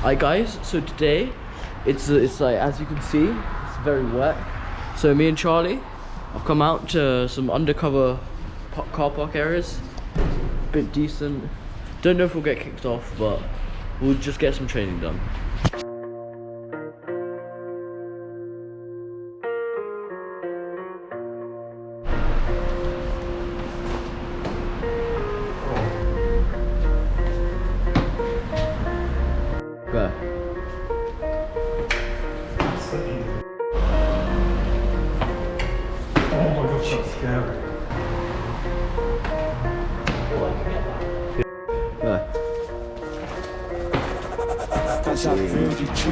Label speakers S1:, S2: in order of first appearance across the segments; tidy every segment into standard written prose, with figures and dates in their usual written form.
S1: Alright guys, so today it's like, as you can see, it's very wet. So me and Charlie have come out to some undercover car park areas. Bit decent. Don't know if we'll get kicked off, but we'll just get some training done. Go.
S2: Oh my gosh, that's scary.
S1: Go.
S3: That's up 32.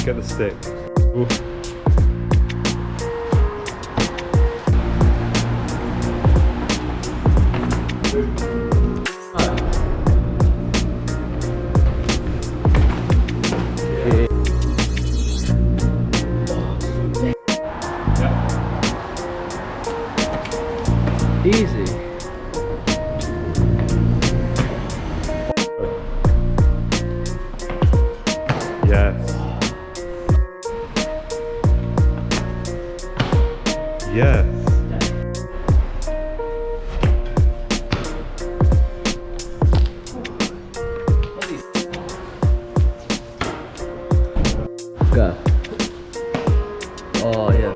S2: Get the stick. Oof.
S1: Easy.
S2: Yes. Yes.
S1: Go. Oh yeah.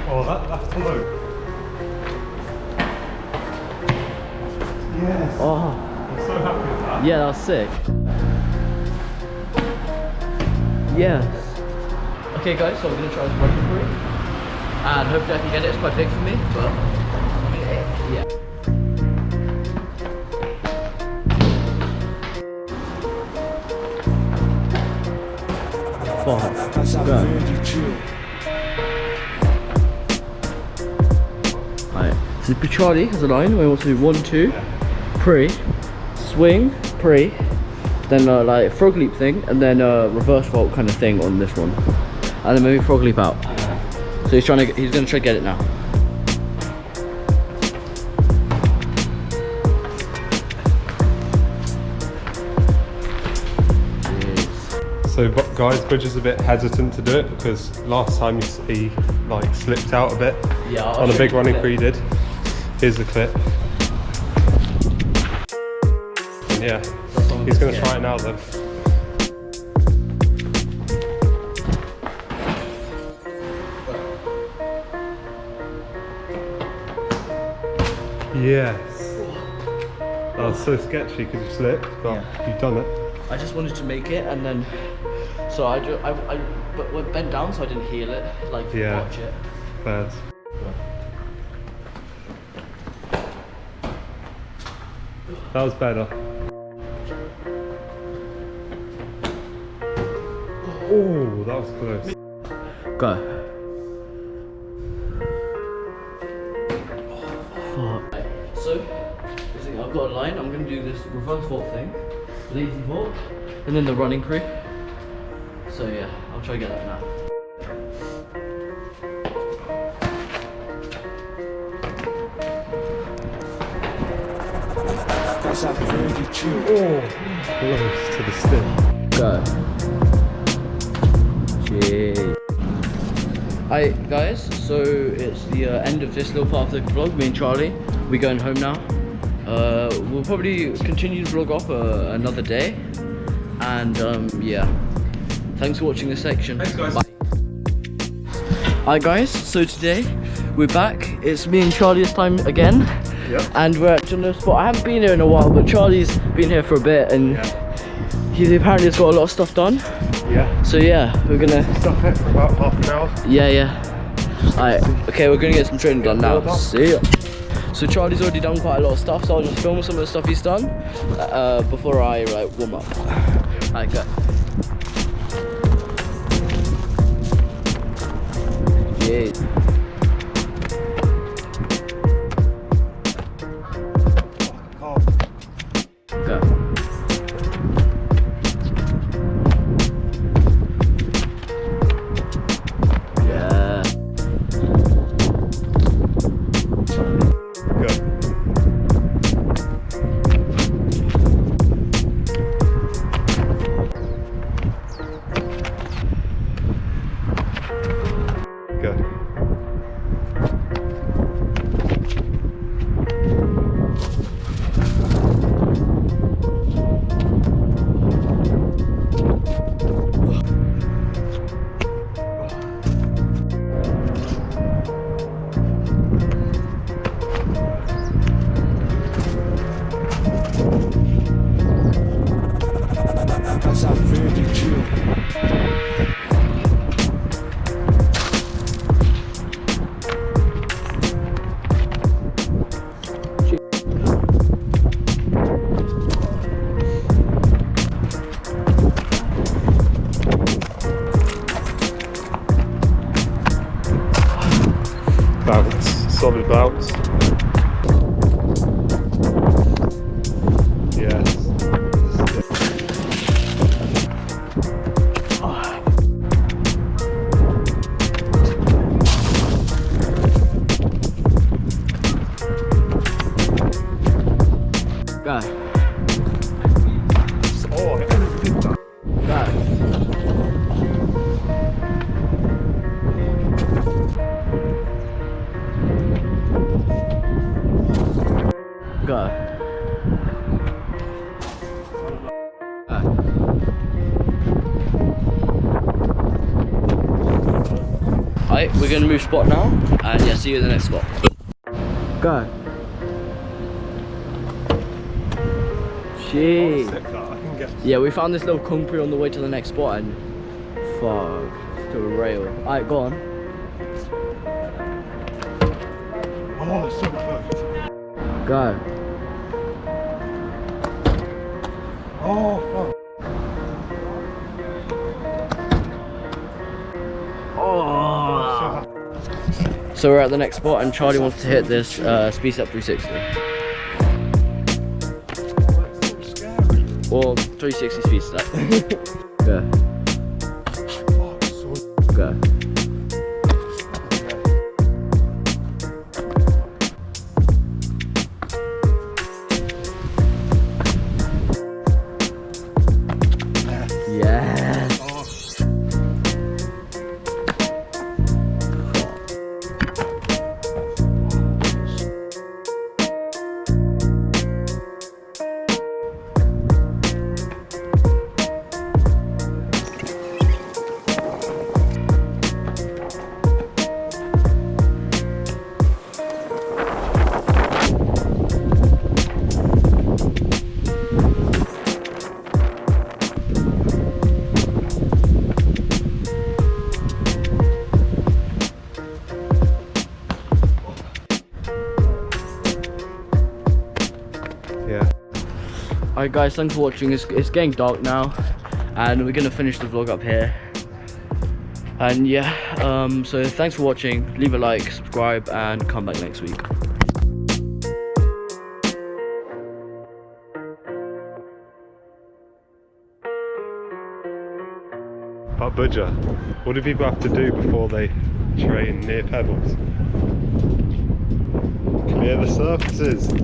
S2: Oh, that's low. Yes.
S1: Oh
S2: I'm so happy with that.
S1: yeah, that was sick. Yes. Okay guys, so I'm gonna try this running for you. And hopefully I can get it. It's quite big for me, but yeah.
S3: That's up 32.
S1: Alright, so Charlie has a line where he wants to do 1, 2, pre, swing, pre, then like frog leap thing, and then reverse vault kind of thing on this one, and then maybe frog leap out. So he's gonna try to get it now.
S2: So guys, Budge is a bit hesitant to do it because last time he like slipped out a bit.
S1: Yeah,
S2: on a big running crew he did. Here's the clip. And yeah, he's going to try it now then. Yes. That was so sketchy because you slipped, but you've done it.
S1: I just wanted to make it, and then so I went bent down so I didn't heel it, like watch it.
S2: Fairs. That was better. Oh, that was close.
S1: Go. So, I've got a line. I'm going to do this reverse vault thing, lazy vault, and then the running crew. So yeah, I'll try to get that now.
S3: That's up 32.
S2: Oh, close to the stick.
S1: Go. Jeez. Alright guys, so it's the end of this little part of the vlog. Me and Charlie, we're going home now. We'll probably continue the vlog off another day. And yeah, thanks for watching this section.
S2: Thanks guys.
S1: Bye. Alright guys, so today we're back. It's me and Charlie this time again.
S2: Yep.
S1: And we're at another spot. I haven't been here in a while, but Charlie's been here for a bit, and he apparently has got a lot of stuff done.
S2: Yeah.
S1: So yeah, we're gonna
S2: Stuck here for about half an hour.
S1: yeah. Alright, okay, we're gonna get some training done now. See ya. So Charlie's already done quite a lot of stuff, so I'll just film some of the stuff he's done before I warm up. Alright, go. Yeah. Go. Yeah.
S2: Go. Go.
S3: Casa Verde Chill.
S2: Bounce. Solid bounce. Yes.
S1: Go.
S2: Oh,
S1: Go. Go. Alright, we're gonna move spot now, and yeah, see you in the next spot. Go. Shit.
S2: sick that. I can get.
S1: Yeah, we found this little concrete on the way to the next spot, and fuck, to a rail. Alright, go on.
S2: Oh, so close.
S1: Go.
S2: Oh, fuck.
S1: Oh. So we're at the next spot, and Charlie wants to hit this speed step 360. Or 360 speed step. Go. Go. Yes.
S2: Yeah.
S1: Alright guys, thanks for watching. It's getting dark now, and we're gonna finish the vlog up here. And yeah, so thanks for watching. Leave a like, subscribe, and come back next week.
S2: But Budger, what do people have to do before they train near pebbles? Clear the surfaces.